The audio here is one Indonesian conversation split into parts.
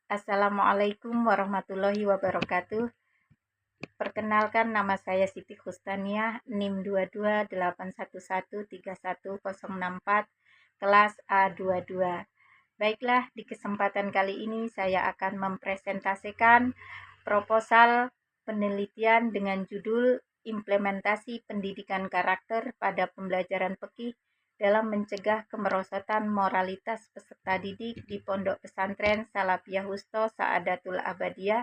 Assalamualaikum warahmatullahi wabarakatuh. Perkenalkan, nama saya Siti Khustaniah, NIM 2281131064, kelas A22. Baiklah, di kesempatan kali ini saya akan mempresentasikan proposal penelitian dengan judul Implementasi Pendidikan Karakter pada Pembelajaran Fikih dalam mencegah kemerosotan moralitas peserta didik di Pondok Pesantren Salafiyah Wusto Saadatul Abadiyah,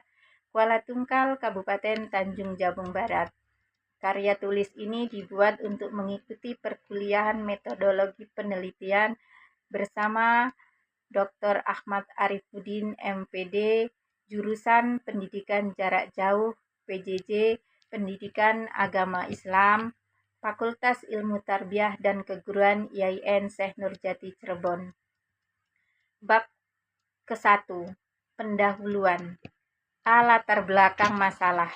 Kuala Tungkal, Kabupaten Tanjung Jabung Barat. Karya tulis ini dibuat untuk mengikuti perkuliahan metodologi penelitian bersama Dr. Ahmad Arifuddin MPD, jurusan Pendidikan Jarak Jauh PJJ, Pendidikan Agama Islam, Fakultas Ilmu Tarbiyah dan Keguruan IAIN Syekh Nurjati Cirebon. Bab ke-1, pendahuluan. Latar belakang masalah.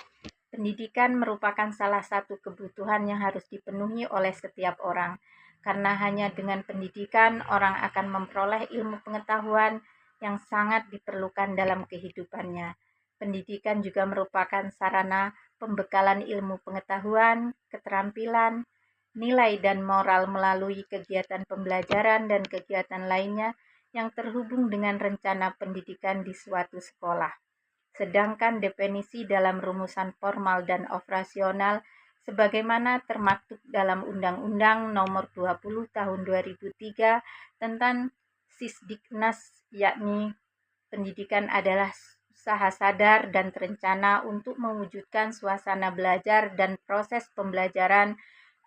Pendidikan merupakan salah satu kebutuhan yang harus dipenuhi oleh setiap orang, karena hanya dengan pendidikan orang akan memperoleh ilmu pengetahuan yang sangat diperlukan dalam kehidupannya. Pendidikan juga merupakan sarana pembekalan ilmu pengetahuan, keterampilan, nilai dan moral melalui kegiatan pembelajaran dan kegiatan lainnya yang terhubung dengan rencana pendidikan di suatu sekolah. Sedangkan definisi dalam rumusan formal dan operasional sebagaimana termaktub dalam Undang-Undang Nomor 20 Tahun 2003 tentang Sisdiknas, yakni pendidikan adalah usaha sadar dan terencana untuk mewujudkan suasana belajar dan proses pembelajaran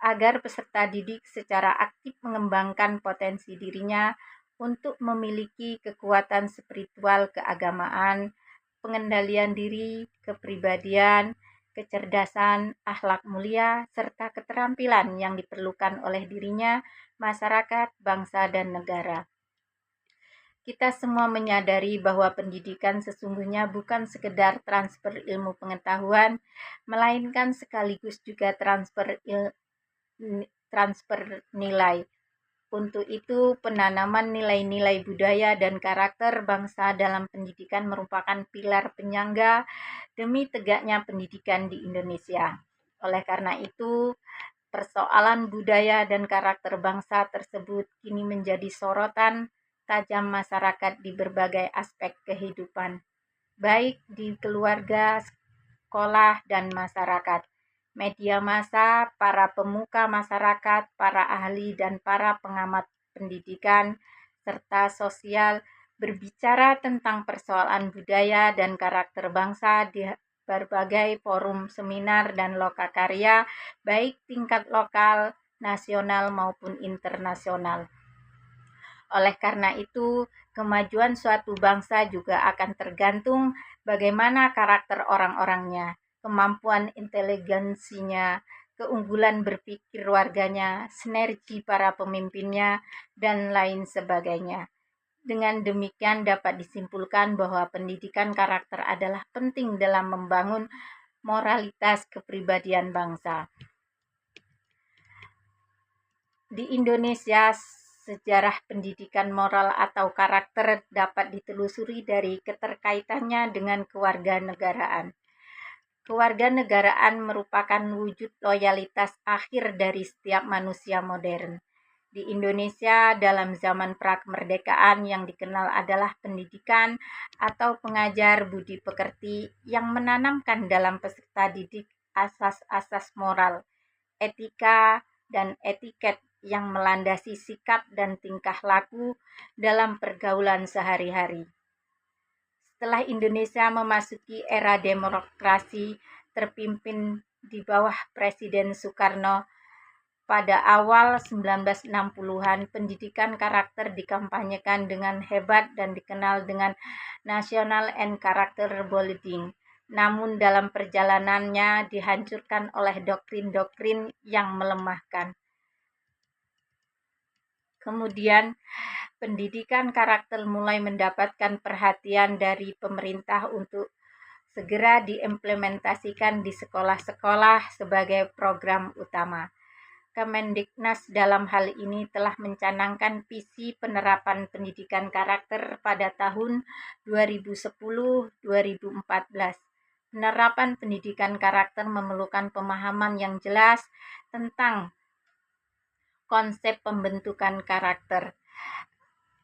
agar peserta didik secara aktif mengembangkan potensi dirinya untuk memiliki kekuatan spiritual keagamaan, pengendalian diri, kepribadian, kecerdasan, akhlak mulia, serta keterampilan yang diperlukan oleh dirinya, masyarakat, bangsa, dan negara. Kita semua menyadari bahwa pendidikan sesungguhnya bukan sekedar transfer ilmu pengetahuan, melainkan sekaligus juga transfer nilai. Untuk itu, penanaman nilai-nilai budaya dan karakter bangsa dalam pendidikan merupakan pilar penyangga demi tegaknya pendidikan di Indonesia. Oleh karena itu, persoalan budaya dan karakter bangsa tersebut kini menjadi sorotan tajam masyarakat di berbagai aspek kehidupan, baik di keluarga, sekolah, dan masyarakat. Media massa, para pemuka masyarakat, para ahli, dan para pengamat pendidikan, serta sosial berbicara tentang persoalan budaya dan karakter bangsa di berbagai forum seminar dan lokakarya, baik tingkat lokal, nasional, maupun internasional. Oleh karena itu, kemajuan suatu bangsa juga akan tergantung bagaimana karakter orang-orangnya, kemampuan inteligensinya, keunggulan berpikir warganya, sinergi para pemimpinnya, dan lain sebagainya. Dengan demikian dapat disimpulkan bahwa pendidikan karakter adalah penting dalam membangun moralitas kepribadian bangsa. Di Indonesia, sejarah pendidikan moral atau karakter dapat ditelusuri dari keterkaitannya dengan kewarganegaraan. Kewarganegaraan merupakan wujud loyalitas akhir dari setiap manusia modern. Di Indonesia, dalam zaman prakemerdekaan yang dikenal adalah pendidikan atau pengajar budi pekerti yang menanamkan dalam peserta didik asas-asas moral, etika, dan etiket yang melandasi sikap dan tingkah laku dalam pergaulan sehari-hari. Setelah Indonesia memasuki era demokrasi terpimpin di bawah Presiden Soekarno, pada awal 1960-an, pendidikan karakter dikampanyekan dengan hebat dan dikenal dengan National and Character Building. Namun dalam perjalanannya dihancurkan oleh doktrin-doktrin yang melemahkan. Kemudian, pendidikan karakter mulai mendapatkan perhatian dari pemerintah untuk segera diimplementasikan di sekolah-sekolah sebagai program utama. Kemendiknas dalam hal ini telah mencanangkan visi penerapan pendidikan karakter pada tahun 2010-2014. Penerapan pendidikan karakter memerlukan pemahaman yang jelas tentang konsep pembentukan karakter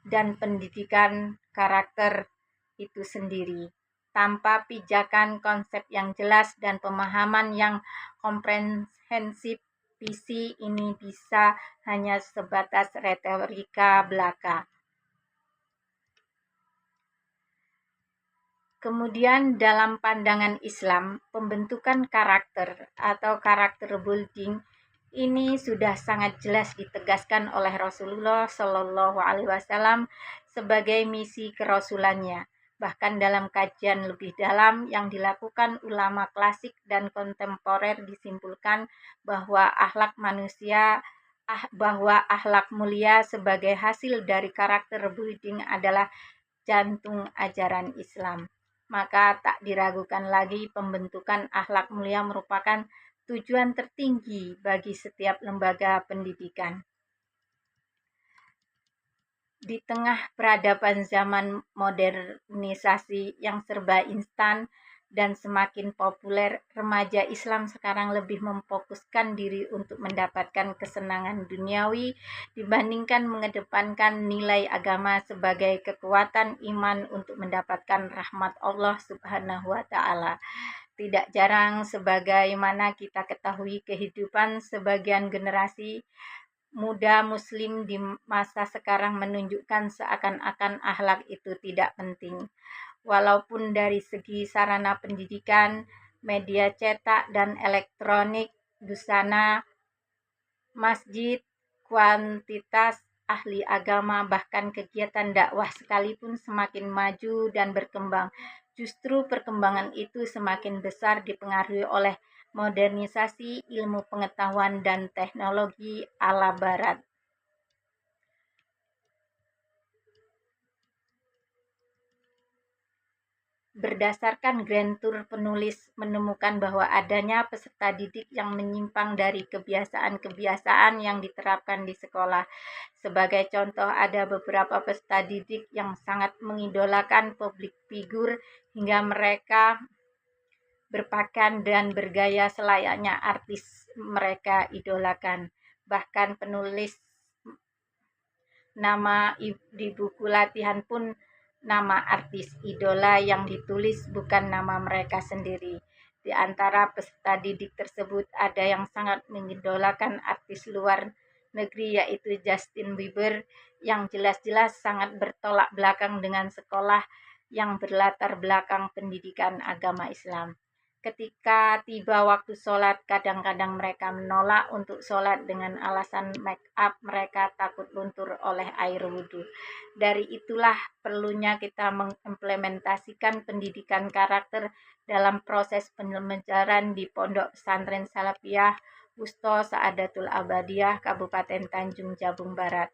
dan pendidikan karakter itu sendiri. Tanpa pijakan konsep yang jelas dan pemahaman yang komprehensif, visi ini bisa hanya sebatas retorika belaka. Kemudian dalam pandangan Islam, pembentukan karakter atau karakter building ini sudah sangat jelas ditegaskan oleh Rasulullah Shallallahu Alaihi Wasallam sebagai misi kerasulannya. Bahkan dalam kajian lebih dalam yang dilakukan ulama klasik dan kontemporer disimpulkan bahwa akhlak mulia sebagai hasil dari karakter building adalah jantung ajaran Islam. Maka tak diragukan lagi pembentukan akhlak mulia merupakan tujuan tertinggi bagi setiap lembaga pendidikan. Di tengah peradaban zaman modernisasi yang serba instan dan semakin populer, remaja Islam sekarang lebih memfokuskan diri untuk mendapatkan kesenangan duniawi dibandingkan mengedepankan nilai agama sebagai kekuatan iman untuk mendapatkan rahmat Allah Subhanahu wa Ta'ala. Tidak jarang sebagaimana kita ketahui kehidupan sebagian generasi muda muslim di masa sekarang menunjukkan seakan-akan akhlak itu tidak penting. Walaupun dari segi sarana pendidikan, media cetak dan elektronik, busana, masjid, kuantitas ahli agama, bahkan kegiatan dakwah sekalipun semakin maju dan berkembang. Justru perkembangan itu semakin besar dipengaruhi oleh modernisasi ilmu pengetahuan dan teknologi ala barat. Berdasarkan Grand Tour, penulis menemukan bahwa adanya peserta didik yang menyimpang dari kebiasaan-kebiasaan yang diterapkan di sekolah. Sebagai contoh, ada beberapa peserta didik yang sangat mengidolakan publik figur hingga mereka berpakaian dan bergaya selayaknya artis mereka idolakan. Bahkan penulis nama di buku latihan pun nama artis idola yang ditulis bukan nama mereka sendiri. Di antara peserta didik tersebut ada yang sangat mengidolakan artis luar negeri yaitu Justin Bieber yang jelas-jelas sangat bertolak belakang dengan sekolah yang berlatar belakang pendidikan agama Islam. Ketika tiba waktu sholat, kadang-kadang mereka menolak untuk sholat dengan alasan make up mereka takut luntur oleh air wudhu. Dari itulah perlunya kita mengimplementasikan pendidikan karakter dalam proses pembelajaran di Pondok Pesantren Salafiyah Wusto Saadatul Abadiyah, Kabupaten Tanjung Jabung Barat.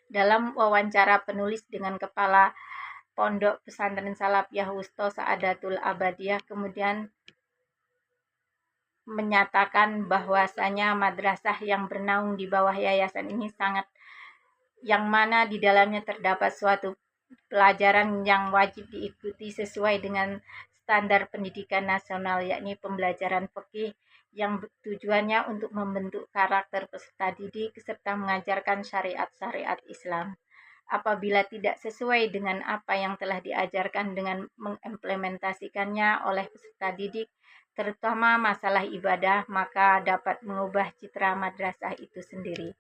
Dalam wawancara penulis dengan Kepala Pondok Pesantren Salafiyah Wusto Saadatul Abadiyah kemudian menyatakan bahwasanya madrasah yang bernaung di bawah yayasan ini yang mana di dalamnya terdapat suatu pelajaran yang wajib diikuti sesuai dengan standar pendidikan nasional, yakni pembelajaran fikih yang tujuannya untuk membentuk karakter peserta didik serta mengajarkan syariat-syariat Islam. Apabila tidak sesuai dengan apa yang telah diajarkan dengan mengimplementasikannya oleh peserta didik, terutama masalah ibadah, maka dapat mengubah citra madrasah itu sendiri.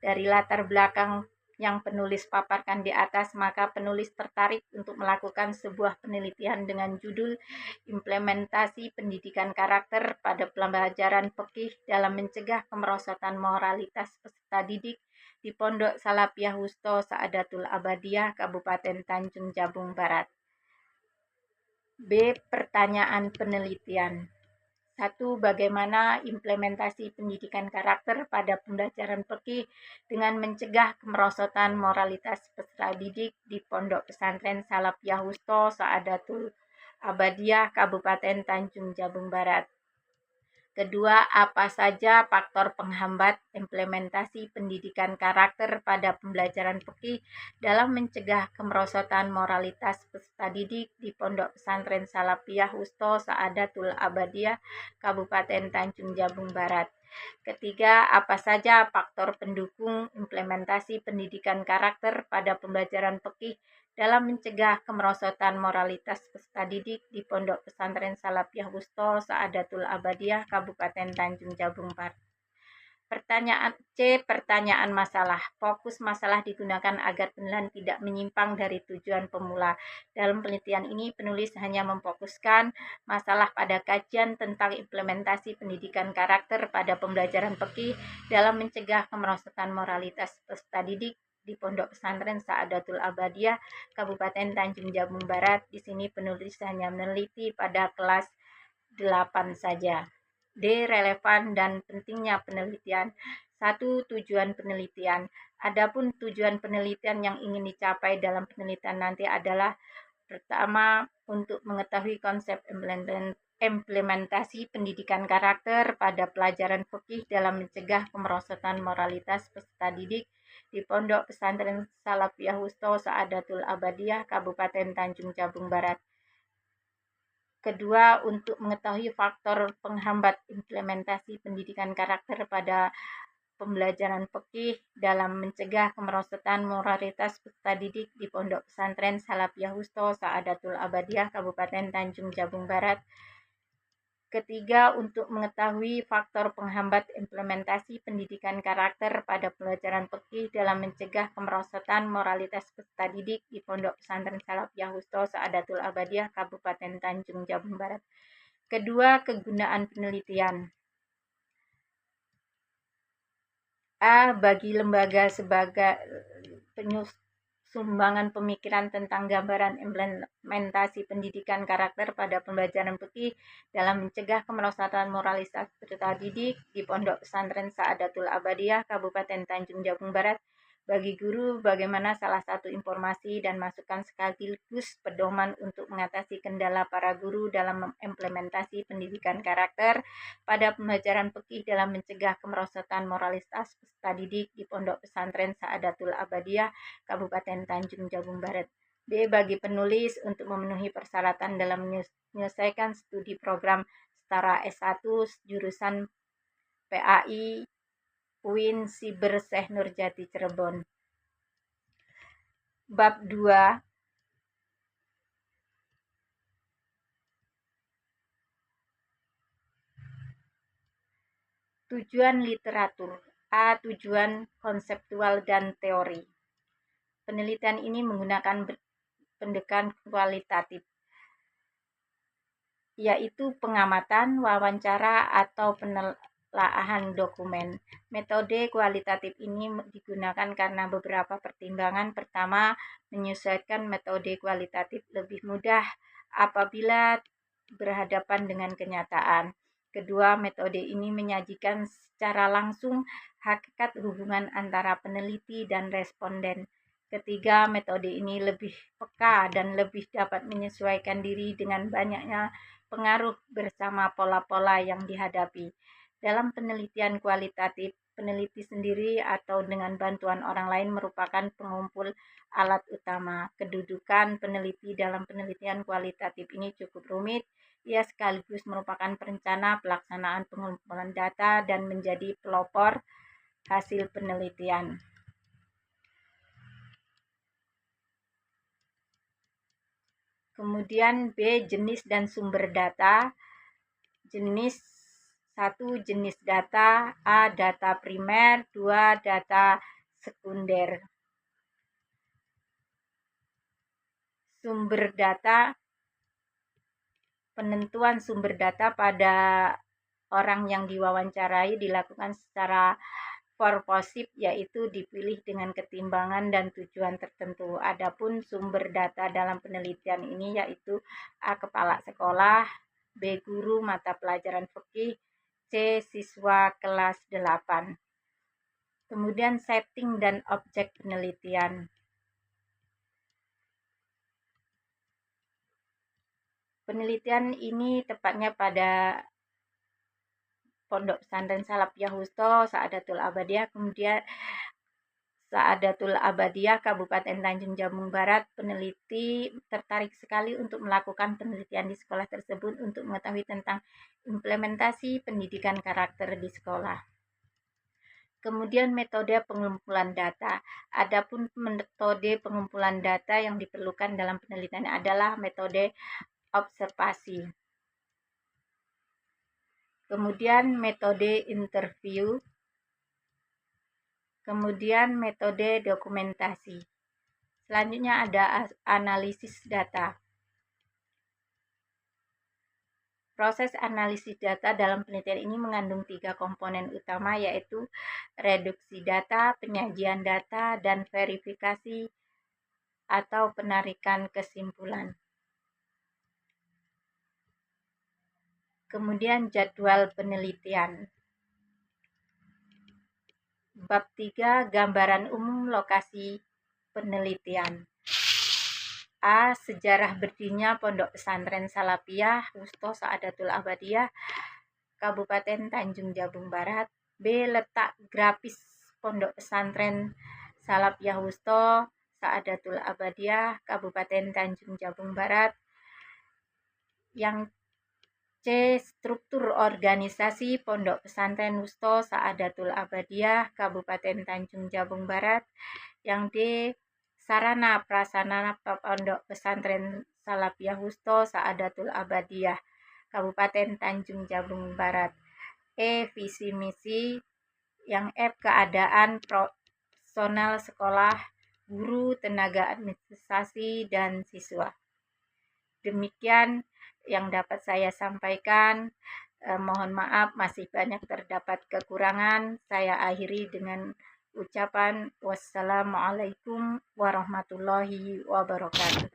Dari latar belakang yang penulis paparkan di atas, maka penulis tertarik untuk melakukan sebuah penelitian dengan judul Implementasi Pendidikan Karakter pada Pembelajaran Fikih dalam Mencegah Kemerosotan Moralitas Peserta Didik di Pondok Salafiyah Wusto Saadatul Abadiyah, Kabupaten Tanjung Jabung Barat. B. Pertanyaan penelitian. 1. Bagaimana implementasi pendidikan karakter pada pembelajaran fikih dengan mencegah kemerosotan moralitas peserta didik di Pondok Pesantren Salafiyah Wusto Saadatul Abadiyah, Kabupaten Tanjung Jabung Barat. Kedua, apa saja faktor penghambat implementasi pendidikan karakter pada pembelajaran fikih dalam mencegah kemerosotan moralitas peserta didik di Pondok Pesantren Salafiyah Wusto Saadatul Abadiyah, Kabupaten Tanjung Jabung Barat. Ketiga, apa saja faktor pendukung implementasi pendidikan karakter pada pembelajaran fikih dalam mencegah kemerosotan moralitas peserta didik di Pondok Pesantren Salafiyah Wusto Saadatul Abadiyah, Kabupaten Tanjung Jabung Barat. Pertanyaan C. Pertanyaan masalah. Fokus masalah digunakan agar penilaian tidak menyimpang dari tujuan pemula. Dalam penelitian ini, penulis hanya memfokuskan masalah pada kajian tentang implementasi pendidikan karakter pada pembelajaran fikih dalam mencegah kemerosotan moralitas peserta didik di Pondok Pesantren Saadatul Abadiyah, Kabupaten Tanjung Jabung Barat. Di sini penulis hanya meneliti pada kelas 8 saja. D. Relevan dan pentingnya penelitian. 1. Tujuan penelitian. Adapun tujuan penelitian yang ingin dicapai dalam penelitian nanti adalah pertama, untuk mengetahui konsep implementasi pendidikan karakter pada pelajaran fikih dalam mencegah kemerosotan moralitas peserta didik di Pondok Pesantren Salafiyah Wusto Saadatul Abadiyah, Kabupaten Tanjung Jabung Barat. Kedua, untuk mengetahui faktor penghambat implementasi pendidikan karakter pada pembelajaran fikih dalam mencegah kemerosotan moralitas peserta didik di Pondok Pesantren Salafiyah Wusto Saadatul Abadiyah, Kabupaten Tanjung Jabung Barat. Ketiga, untuk mengetahui faktor penghambat implementasi pendidikan karakter pada pelajaran fikih dalam mencegah kemerosotan moralitas peserta didik di Pondok Pesantren Salafiyah Wusto Saadatul Abadiyah, Kabupaten Tanjung Jabung Barat. Kedua, kegunaan penelitian. A. Bagi lembaga sebagai sumbangan pemikiran tentang gambaran implementasi pendidikan karakter pada pembelajaran fikih dalam mencegah kemerosotan moralitas peserta didik di Pondok Pesantren Saadatul Abadiyah, Kabupaten Tanjung Jabung Barat. Bagi guru, bagaimana salah satu informasi dan masukan sekaligus pedoman untuk mengatasi kendala para guru dalam implementasi pendidikan karakter pada pembelajaran fikih dalam mencegah kemerosotan moralitas peserta didik di Pondok Pesantren Saadatul Abadiyah, Kabupaten Tanjung Jabung Barat. B. Bagi penulis untuk memenuhi persyaratan dalam menyelesaikan studi program setara S1 jurusan PAI UIN Siber Syekh Nurjati Cirebon. Bab 2. Tujuan literatur. A. Tujuan konseptual dan teori. Penelitian ini menggunakan pendekatan kualitatif, yaitu pengamatan, wawancara, atau penelaahan dokumen. Metode kualitatif ini digunakan karena beberapa pertimbangan. Pertama, menyesuaikan metode kualitatif lebih mudah apabila berhadapan dengan kenyataan. Kedua, metode ini menyajikan secara langsung hakikat hubungan antara peneliti dan responden. Ketiga, metode ini lebih peka dan lebih dapat menyesuaikan diri dengan banyaknya pengaruh bersama pola-pola yang dihadapi. Dalam penelitian kualitatif, peneliti sendiri atau dengan bantuan orang lain merupakan pengumpul alat utama. Kedudukan peneliti dalam penelitian kualitatif ini cukup rumit. Ia sekaligus merupakan perencana pelaksanaan pengumpulan data dan menjadi pelopor hasil penelitian. Kemudian B. Jenis dan sumber data. Jenis 1. Jenis data. A. Data primer. 2. Data sekunder. Sumber data. Penentuan sumber data pada orang yang diwawancarai dilakukan secara purposif, yaitu dipilih dengan ketimbangan dan tujuan tertentu. Adapun sumber data dalam penelitian ini yaitu A. Kepala sekolah, B. Guru mata pelajaran fikih, C. Siswa kelas 8. Kemudian setting dan objek penelitian. Penelitian ini tepatnya pada Pondok Pesantren Salafiyah Wusto Saadatul Abadiyah. Kemudian Saadatul Abadiyah Kabupaten Tanjung Jabung Barat. Peneliti tertarik sekali untuk melakukan penelitian di sekolah tersebut untuk mengetahui tentang implementasi pendidikan karakter di sekolah. Kemudian metode pengumpulan data. Adapun metode pengumpulan data yang diperlukan dalam penelitian adalah metode observasi. Kemudian metode interview. Kemudian metode dokumentasi. Selanjutnya ada analisis data. Proses analisis data dalam penelitian ini mengandung 3 komponen utama, yaitu reduksi data, penyajian data, dan verifikasi atau penarikan kesimpulan. Kemudian jadwal penelitian. Bab 3, gambaran umum lokasi penelitian. A. Sejarah berdirinya Pondok Pesantren Salafiyah Wusto Saadatul Abadiyah Kabupaten Tanjung Jabung Barat. B. Letak grafis Pondok Pesantren Salafiyah Wusto Saadatul Abadiyah Kabupaten Tanjung Jabung Barat. Yang C. Struktur organisasi Pondok Pesantren Wusto Saadatul Abadiyah Kabupaten Tanjung Jabung Barat. Yang D. Sarana prasarana Pondok Pesantren Salafiyah Wusto Saadatul Abadiyah Kabupaten Tanjung Jabung Barat. E. Visi misi. Yang F. Keadaan personal sekolah, guru, tenaga administrasi, dan siswa. Demikian yang dapat saya sampaikan. Mohon maaf masih banyak terdapat kekurangan. Saya akhiri dengan ucapan wassalamualaikum warahmatullahi wabarakatuh.